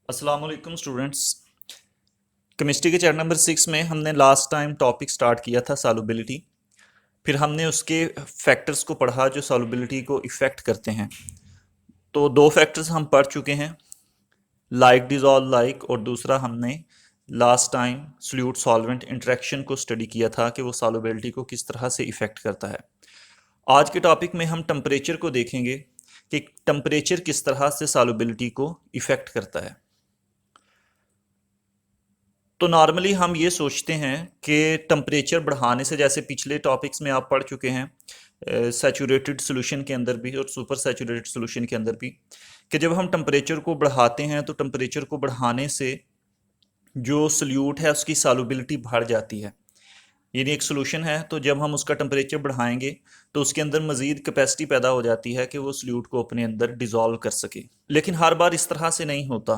अस्सलाम वालेकुम students. Chemistry के चैप्टर नंबर 6 में हमने लास्ट टाइम टॉपिक स्टार्ट किया था सॉल्युबिलिटी। फिर हमने उसके फैक्टर्स को पढ़ा जो सॉल्युबिलिटी को इफ़ेक्ट करते हैं। तो दो फैक्टर्स हम पढ़ चुके हैं, लाइक डिजॉल्व लाइक, और दूसरा हमने last time solute solvent interaction को स्टडी किया था कि वो सॉल्युबिलिटी को किस तरह से इफ़ेक्ट करता है। आज के टॉपिक में हम टेम्परेचर को देखेंगे कि टेम्परेचर किस तरह से सॉल्युबिलिटी को इफ़ेक्ट करता है। तो नॉर्मली हम ये सोचते हैं कि टेम्परेचर बढ़ाने से, जैसे पिछले टॉपिक्स में आप पढ़ चुके हैं सैचुरेटेड सॉल्यूशन के अंदर भी और सुपर सैचुरेटेड सॉल्यूशन के अंदर भी, कि जब हम टेम्परेचर को बढ़ाते हैं तो टेम्परेचर को बढ़ाने से जो सॉल्यूट है उसकी सॉल्युबिलिटी बढ़ जाती है। यानी एक सॉल्यूशन है तो जब हम उसका टेम्परेचर बढ़ाएंगे तो उसके अंदर मज़ीद कैपेसिटी पैदा हो जाती है कि वो सॉल्यूट को अपने अंदर डिज़ोल्व कर सके। लेकिन हर बार इस तरह से नहीं होता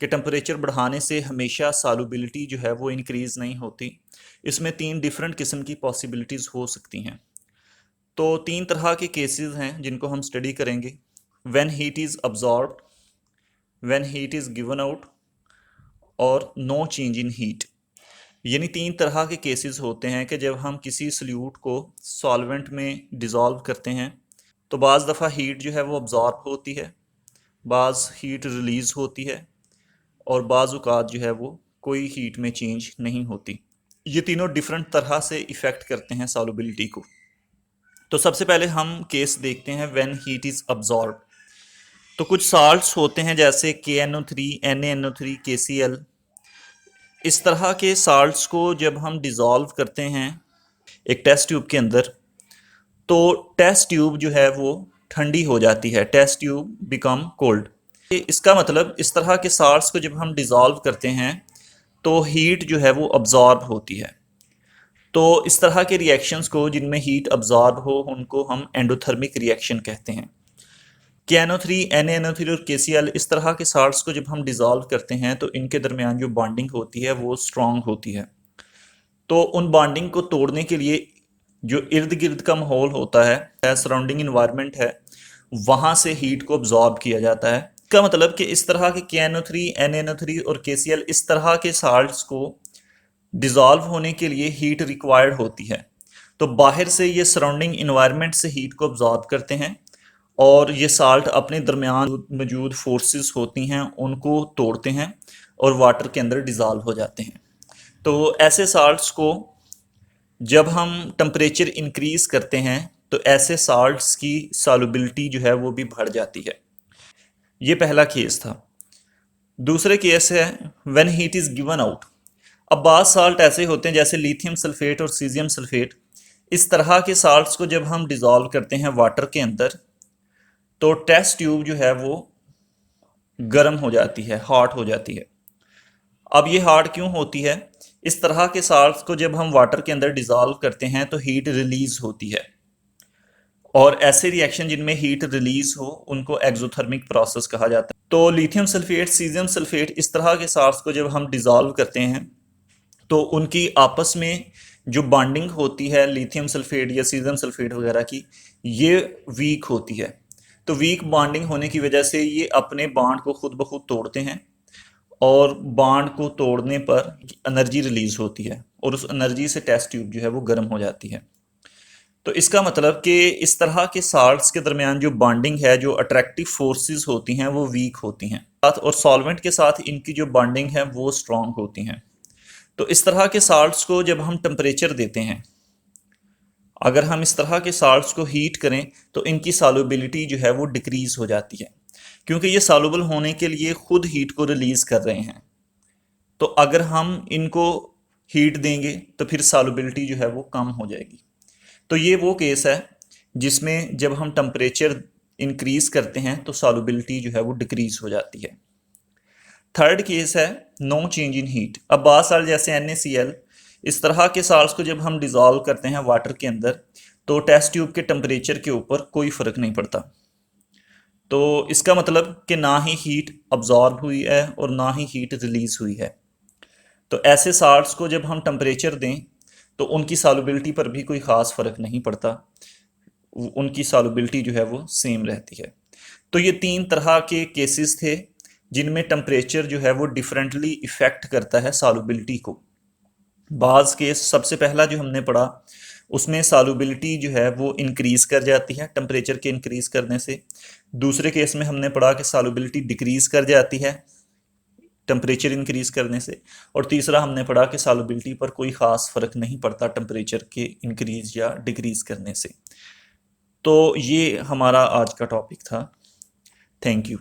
कि टेम्परेचर बढ़ाने से हमेशा सॉल्युबिलिटी जो है वो इंक्रीज़ नहीं होती। इसमें तीन डिफरेंट किस्म की पॉसिबिलिटीज़ हो सकती हैं। तो तीन तरह के केसेस हैं जिनको हम स्टडी करेंगे: when heat is absorbed, when heat is given out, और नो चेंज इन हीट। यानी तीन तरह के केसेस होते हैं कि जब हम किसी सल्यूट को सॉल्वेंट में डिज़ोल्व करते हैं तो बाज़ दफ़ा हीट जो है वो अब्जॉर्ब होती है, बाज़ हीट रिलीज़ होती है, और बाज़ औक़ात जो है वो कोई हीट में चेंज नहीं होती। ये तीनों डिफरेंट तरह से इफ़ेक्ट करते हैं सॉल्युबिलिटी को। तो सबसे पहले हम केस देखते हैं व्हेन हीट इज़ अब्जॉर्ब। तो कुछ साल्ट्स होते हैं जैसे KNO3, NaNO3, KCl। इस तरह के साल्ट्स को जब हम डिज़ोल्व करते हैं एक टेस्ट ट्यूब के अंदर, तो टेस्ट ट्यूब जो है वो ठंडी हो जाती है, टेस्ट ट्यूब बिकम कोल्ड। इसका मतलब इस तरह के साल्ट्स को जब हम डिज़ोल्व करते हैं तो हीट जो है वो अब्जॉर्ब होती है। तो इस तरह के रिएक्शंस को जिनमें हीट अब्जॉर्ब हो उनको हम एंडोथर्मिक रिएक्शन कहते हैं। KNO3, NaNO3 और KCl, इस तरह के साल्ट्स को जब हम डिज़ोल्व करते हैं तो इनके दरमियान जो बॉन्डिंग होती है वो स्ट्रॉन्ग होती है। तो उन बॉन्डिंग को तोड़ने के लिए जो इर्द गिर्द का माहौल होता है, सराउंडिंग इन्वायरमेंट है, वहाँ से हीट को अब्जॉर्ब किया जाता है। इसका मतलब कि इस तरह के KNO3, NaNO3 और KCl, इस तरह के साल्ट्स को डिज़ोल्व होने के लिए हीट रिक्वायर्ड होती है। तो बाहर से ये सराउंडिंग इन्वायरमेंट से हीट को अब्जॉर्ब करते हैं और ये साल्ट अपने दरमियान मौजूद फोर्सेस होती हैं उनको तोड़ते हैं और वाटर के अंदर डिज़ोल्व हो जाते हैं। तो ऐसे साल्ट्स को जब हम टेम्परेचर इंक्रीज करते हैं तो ऐसे साल्ट्स की सॉल्युबिलिटी जो है वो भी बढ़ जाती है। ये पहला केस था। दूसरे केस है when heat is given out. अब बाज़ साल्ट ऐसे होते हैं जैसे लिथियम सल्फेट और सीजियम सल्फेट। इस तरह के साल्ट्स को जब हम डिज़ोल्व करते हैं वाटर के अंदर तो टेस्ट ट्यूब जो है वो गर्म हो जाती है, हॉट हो जाती है। अब ये हार्ड क्यों होती है? इस तरह के साल्ट्स को जब हम वाटर के अंदर डिज़ोल्व करते हैं तो हीट रिलीज होती है, और ऐसे रिएक्शन जिनमें हीट रिलीज हो उनको एक्सोथर्मिक प्रोसेस कहा जाता है। तो लिथियम सल्फेट, सीजियम सल्फेट, इस तरह के साल्ट्स को जब हम डिज़ोल्व करते हैं तो उनकी आपस में जो बॉन्डिंग होती है लिथियम सल्फेट या सीजियम सल्फेट वगैरह की, ये वीक होती है। तो वीक बॉन्डिंग होने की वजह से ये अपने बॉन्ड को खुद ब खुद तोड़ते हैं, और बांड को तोड़ने पर एनर्जी रिलीज होती है और उस एनर्जी से टेस्ट ट्यूब जो है वो गर्म हो जाती है। तो इसका मतलब कि इस तरह के साल्ट्स के दरमियान जो बॉन्डिंग है, जो अट्रैक्टिव फोर्सेस होती हैं वो वीक होती हैं, और सॉल्वेंट के साथ इनकी जो बॉन्डिंग है वो स्ट्रॉन्ग होती हैं। तो इस तरह के साल्ट्स को जब हम टेम्परेचर देते हैं, अगर हम इस तरह के साल्ट्स को हीट करें तो इनकी सॉल्युबिलिटी जो है वो डिक्रीज हो जाती है, क्योंकि ये सॉल्युबल होने के लिए खुद हीट को रिलीज कर रहे हैं। तो अगर हम इनको हीट देंगे तो फिर सॉल्युबिलिटी जो है वो कम हो जाएगी। तो ये वो केस है जिसमें जब हम टेम्परेचर इंक्रीज करते हैं तो सॉल्युबिलिटी जो है वो डिक्रीज हो जाती है। थर्ड केस है नो चेंज इन हीट। अब बात साल जैसे NaCl, इस तरह के साल्ट्स को जब हम डिज़ोल्व करते हैं वाटर के अंदर तो टेस्ट ट्यूब के टेम्परेचर के ऊपर कोई फ़र्क नहीं पड़ता। तो इसका मतलब कि ना ही हीट अब्जॉर्ब हुई है और ना ही हीट रिलीज हुई है। तो ऐसे साल्ट्स को जब हम टेम्परेचर दें तो उनकी सॉल्युबिलिटी पर भी कोई ख़ास फ़र्क नहीं पड़ता, उनकी सॉल्युबिलिटी जो है वो सेम रहती है। तो ये तीन तरह के केसेस थे जिनमें टेम्परेचर जो है वो डिफरेंटली इफ़ेक्ट करता है सॉल्युबिलिटी को। बाज़ केस सबसे पहला जो हमने पढ़ा उसमें सॉल्युबिलिटी जो है वो इंक्रीज़ कर जाती है टेम्परेचर के इंक्रीज़ करने से। दूसरे केस में हमने पढ़ा कि सॉल्युबिलिटी डिक्रीज़ कर जाती है टेम्परेचर इंक्रीज़ करने से। और तीसरा हमने पढ़ा कि सॉल्युबिलिटी पर कोई ख़ास फ़र्क नहीं पड़ता टेम्परेचर के इंक्रीज़ या डिक्रीज़ करने से। तो ये हमारा आज का टॉपिक था। Thank you.